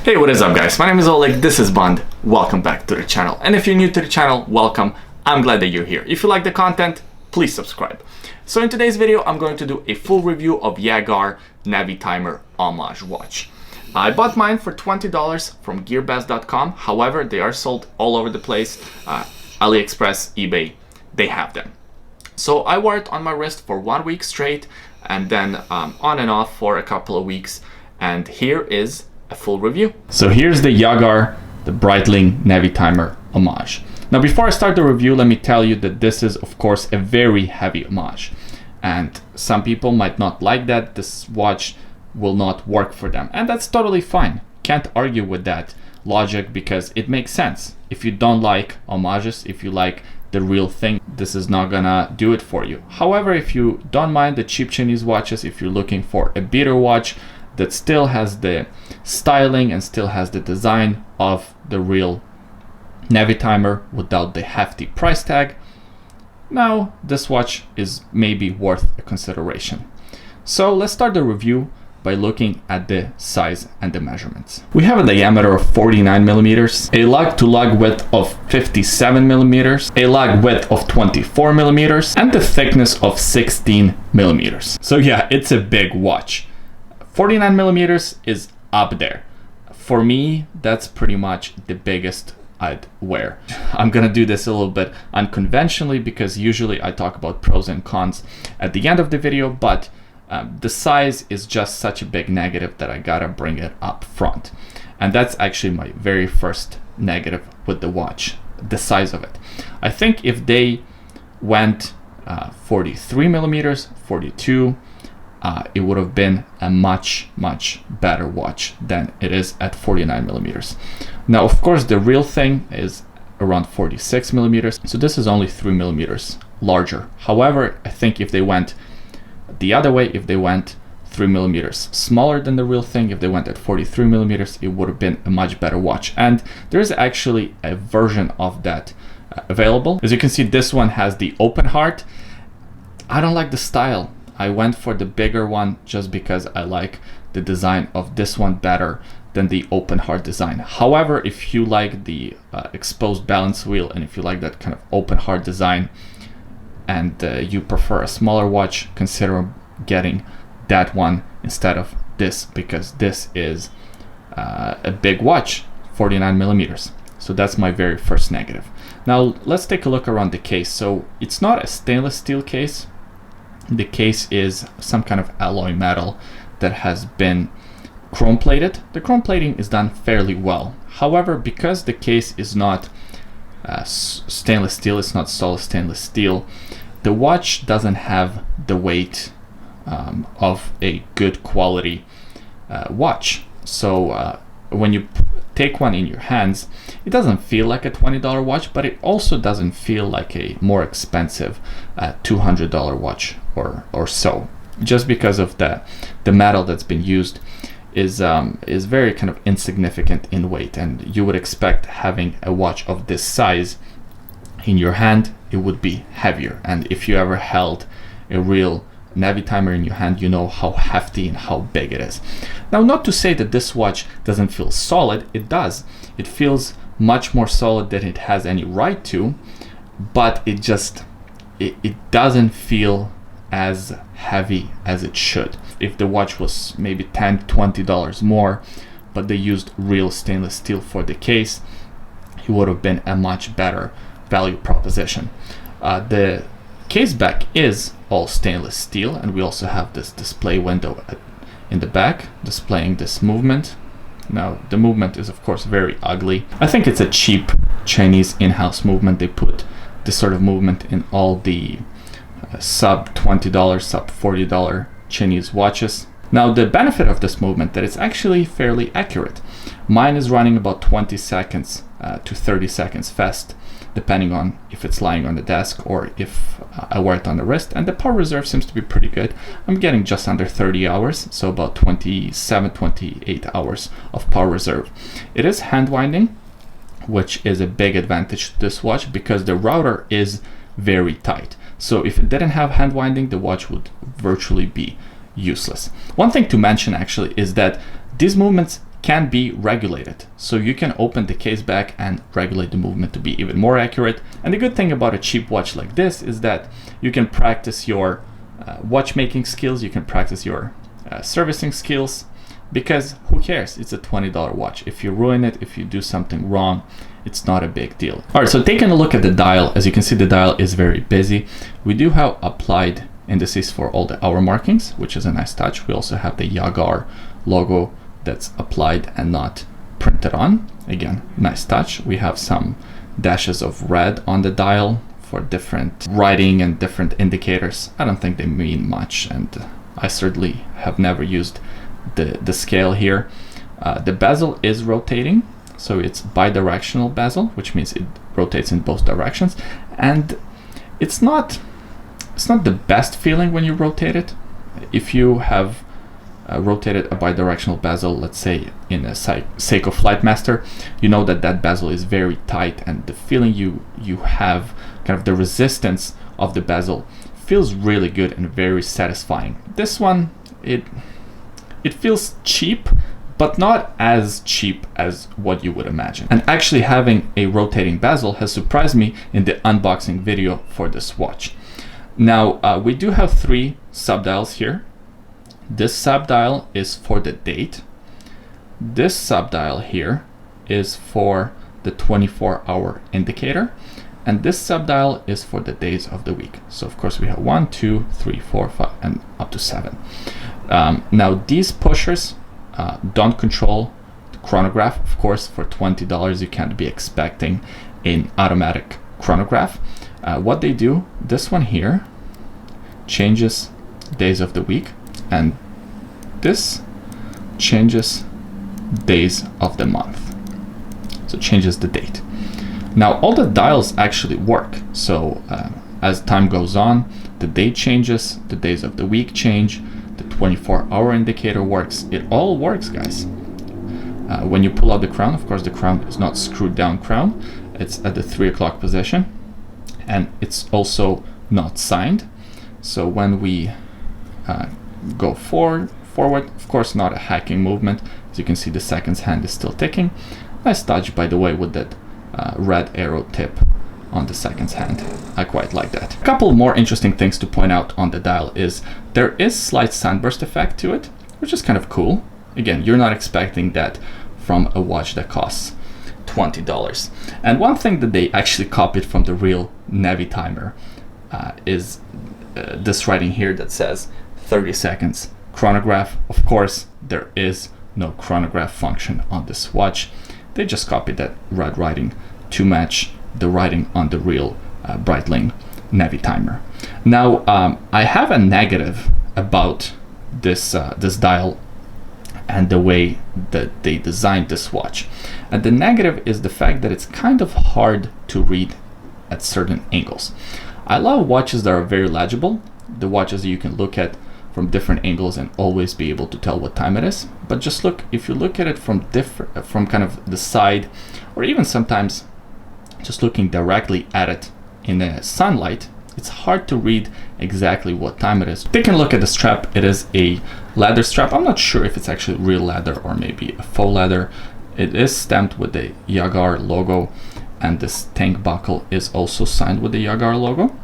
Hey, what is up guys? My name is Oleg, this is Bond. Welcome back to the channel. And if you're new to the channel, welcome. I'm glad that you're here. If you like the content, please subscribe. So in today's video, I'm going to do a full review of Jaragar Navitimer Homage watch. I bought mine for $20 from GearBest.com. However, they are sold all over the place. AliExpress, eBay, they have them. So I wore it on my wrist for 1 week straight and then on and off for a couple of weeks. And here is a full review. So here's the Jaragar, the Breitling Navitimer Homage. Now before I start the review, let me tell you that this is of course a very heavy Homage. And some people might not like that. This watch will not work for them. And that's totally fine. Can't argue with that logic because it makes sense. If you don't like homages, if you like the real thing, this is not gonna do it for you. However, if you don't mind the cheap Chinese watches, if you're looking for a better watch that still has the styling and still has the design of the real Navitimer without the hefty price tag, now this watch is maybe worth a consideration. So let's start the review by looking at the size and the measurements. We have a diameter of 49 millimeters, a lug to lug width of 57 millimeters, a lug width of 24 millimeters, and the thickness of 16 millimeters. So yeah, it's a big watch. 49 millimeters is up there. For me, that's pretty much the biggest I'd wear. I'm gonna do this a little bit unconventionally because usually I talk about pros and cons at the end of the video, but the size is just such a big negative that I gotta bring it up front. And that's actually my very first negative with the watch, the size of it. I think if they went 43 millimeters, 42, it would have been a much better watch than it is at 49 millimeters. Now, of course, the real thing is around 46 millimeters. So this is only 3 millimeters larger. However, I think if they went the other way, if they went 3 millimeters smaller than the real thing, if they went at 43 millimeters, it would have been a much better watch. And there's actually a version of that available. As you can see, this one has the open heart. I don't like the style. I went for the bigger one just because I like the design of this one better than the open heart design. However, if you like the exposed balance wheel and if you like that kind of open heart design and you prefer a smaller watch, consider getting that one instead of this because this is a big watch, 49 millimeters. So that's my very first negative. Now let's take a look around the case. So it's not a stainless steel case. The case is some kind of alloy metal that has been chrome plated. The chrome plating is done fairly well. However, because the case is not stainless steel, it's not solid stainless steel, the watch doesn't have the weight of a good quality watch. So when you take one in your hands, it doesn't feel like a $20 watch, but it also doesn't feel like a more expensive $200 watch or so, just because of the metal that's been used is very kind of insignificant in weight, and you would expect having a watch of this size in your hand, it would be heavier. And if you ever held a real Navitimer in your hand, you know how hefty and how big it is. Now, not to say that this watch doesn't feel solid, it does. It feels much more solid than it has any right to, but it doesn't feel as heavy as it should. If the watch was maybe $10, $20 more, but they used real stainless steel for the case, it would have been a much better value proposition. The case back is all stainless steel, and we also have this display window in the back displaying this movement. Now the movement is of course very ugly. I think it's a cheap Chinese in-house movement. They put this sort of movement in all the sub $20, sub $40 Chinese watches. Now the benefit of this movement that it's actually fairly accurate. Mine is running about 20 seconds to 30 seconds fast, depending on if it's lying on the desk or if I wear it on the wrist, and the power reserve seems to be pretty good. I'm getting just under 30 hours, so about 27, 28 hours of power reserve. It is hand winding, which is a big advantage to this watch because the router is very tight. So if it didn't have hand winding, the watch would virtually be useless. One thing to mention actually is that these movements can be regulated. So you can open the case back and regulate the movement to be even more accurate. And the good thing about a cheap watch like this is that you can practice your watchmaking skills, you can practice your servicing skills, because who cares? It's a $20 watch. If you ruin it, if you do something wrong, it's not a big deal. All right, so taking a look at the dial, as you can see, the dial is very busy. We do have applied indices for all the hour markings, which is a nice touch. We also have the Jaragar logo that's applied and not printed on. Again, nice touch. We have some dashes of red on the dial for different writing and different indicators. I don't think they mean much, and I certainly have never used the scale here. The bezel is rotating, so it's bidirectional bezel, which means it rotates in both directions, and it's not the best feeling when you rotate it. If you have rotated a bidirectional bezel, let's say in a Seiko Flightmaster, you know that that bezel is very tight, and the feeling you have, kind of the resistance of the bezel, feels really good and very satisfying. This one, it feels cheap, but not as cheap as what you would imagine. And actually having a rotating bezel has surprised me in the unboxing video for this watch. Now, we do have 3 subdials here. This subdial is for the date. This subdial here is for the 24-hour indicator. And this subdial is for the days of the week. So of course we have 1, 2, 3, 4, 5, and up to 7. Now these pushers don't control the chronograph. Of course, for $20 you can't be expecting an automatic chronograph. What they do, this one here changes days of the week, and this changes days of the month. So it changes the date. Now all the dials actually work. So as time goes on, the date changes, the days of the week change, the 24-hour indicator works. It all works, guys. When you pull out the crown, of course the crown is not screwed down crown. It's at the 3 o'clock position, and it's also not signed. So when we go forward, of course not a hacking movement. As you can see, the seconds hand is still ticking. Nice touch, by the way, with that red arrow tip on the seconds hand. I quite like that. A couple more interesting things to point out on the dial is there is slight sunburst effect to it, which is kind of cool. Again, you're not expecting that from a watch that costs $20. And one thing that they actually copied from the real Navitimer is this writing here that says 30 seconds chronograph. Of course, there is no chronograph function on this watch. They just copied that red writing to match the writing on the real Breitling Navitimer. Now, I have a negative about this dial and the way that they designed this watch. And the negative is the fact that it's kind of hard to read at certain angles. I love watches that are very legible, the watches that you can look at from different angles and always be able to tell what time it is. But just look, if you look at it from kind of the side, or even sometimes just looking directly at it in the sunlight, it's hard to read exactly what time it is. Taking a look at the strap, it is a leather strap. I'm not sure if it's actually real leather or maybe a faux leather. It is stamped with the Jaragar logo, and this tank buckle is also signed with the Jaragar logo.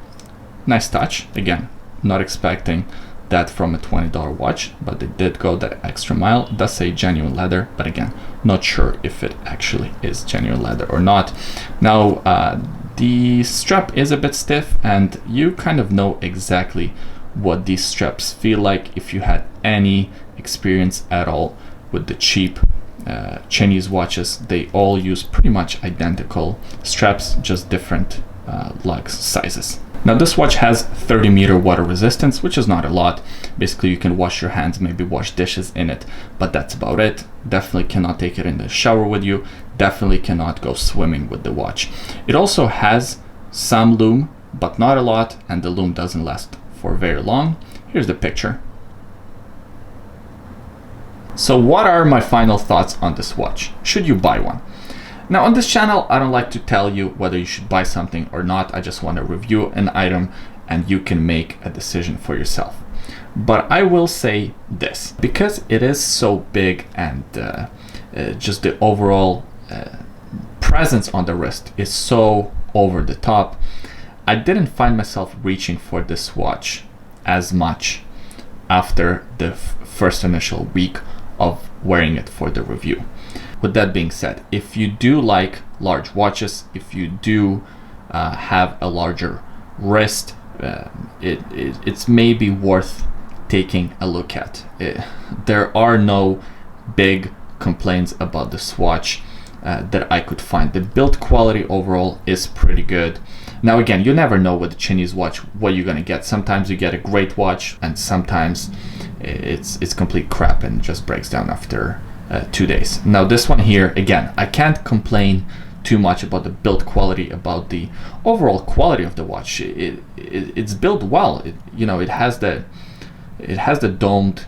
Nice touch. Again, not expecting that from a $20 watch, but they did go that extra mile. It does say genuine leather, but again, not sure if it actually is genuine leather or not. Now, the strap is a bit stiff, and you kind of know exactly what these straps feel like if you had any experience at all with the cheap Chinese watches. They all use pretty much identical straps, just different lug sizes. Now this watch has 30-meter water resistance, which is not a lot. Basically you can wash your hands, maybe wash dishes in it, but that's about it. Definitely cannot take it in the shower with you. Definitely cannot go swimming with the watch. It also has some lume, but not a lot, and the lume doesn't last for very long. Here's the picture. So what are my final thoughts on this watch? Should you buy one? Now on this channel, I don't like to tell you whether you should buy something or not. I just want to review an item and you can make a decision for yourself. But I will say this, because it is so big and just the overall presence on the wrist is so over the top. I didn't find myself reaching for this watch as much after the first initial week of wearing it for the review. With that being said, if you do like large watches, if you do have a larger wrist, it's maybe worth taking a look at. There are no big complaints about this watch that I could find. The build quality overall is pretty good. Now again, you never know with the Chinese watch what you're gonna get. Sometimes you get a great watch, and sometimes it's complete crap and just breaks down after 2 days. Now this one here, again, I can't complain too much about the build quality, about the overall quality of the watch. It's built well. It has the domed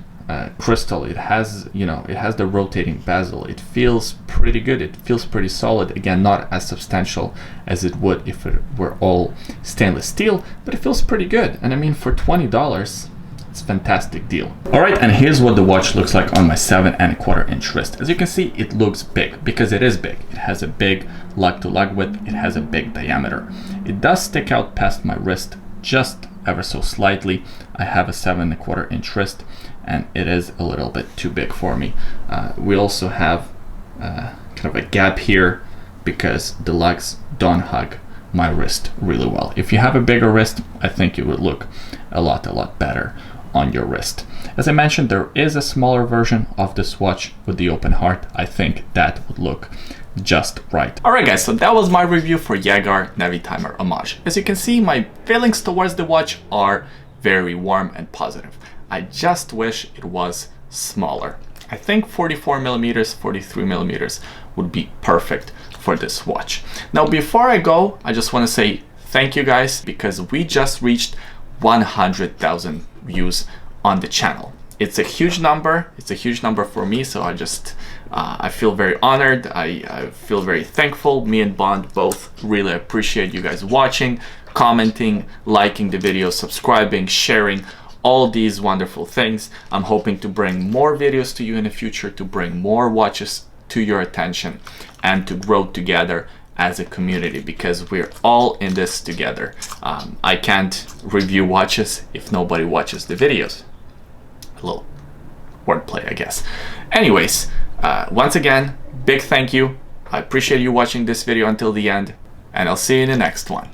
crystal. It has the rotating bezel. It feels pretty good. It feels pretty solid. Again, not as substantial as it would if it were all stainless steel, but it feels pretty good. And I mean, for $20, it's a fantastic deal. All right, and here's what the watch looks like on my 7¼ inch wrist. As you can see, it looks big because it is big. It has a big lug to lug width. It has a big diameter. It does stick out past my wrist just ever so slightly. I have a 7¼ inch wrist, and it is a little bit too big for me. We also have kind of a gap here because the lugs don't hug my wrist really well. If you have a bigger wrist, I think it would look a lot better on your wrist. As I mentioned, there is a smaller version of this watch with the open heart. I think that would look just right. Alright guys, so that was my review for Jaragar Navitimer Homage. As you can see, my feelings towards the watch are very warm and positive. I just wish it was smaller. I think 44mm, 43mm would be perfect for this watch. Now before I go, I just want to say thank you guys, because we just reached 100,000 views on the channel. It's a huge number. It's a huge number for me, so I feel very honored. I feel very thankful. Me and Bond both really appreciate you guys watching, commenting, liking the video, subscribing, sharing, all these wonderful things. I'm hoping to bring more videos to you in the future, to bring more watches to your attention, and to grow together as a community, because we're all in this together. I can't review watches if nobody watches the videos. A little wordplay, I guess. Anyways, once again, big thank you. I appreciate you watching this video until the end, and I'll see you in the next one.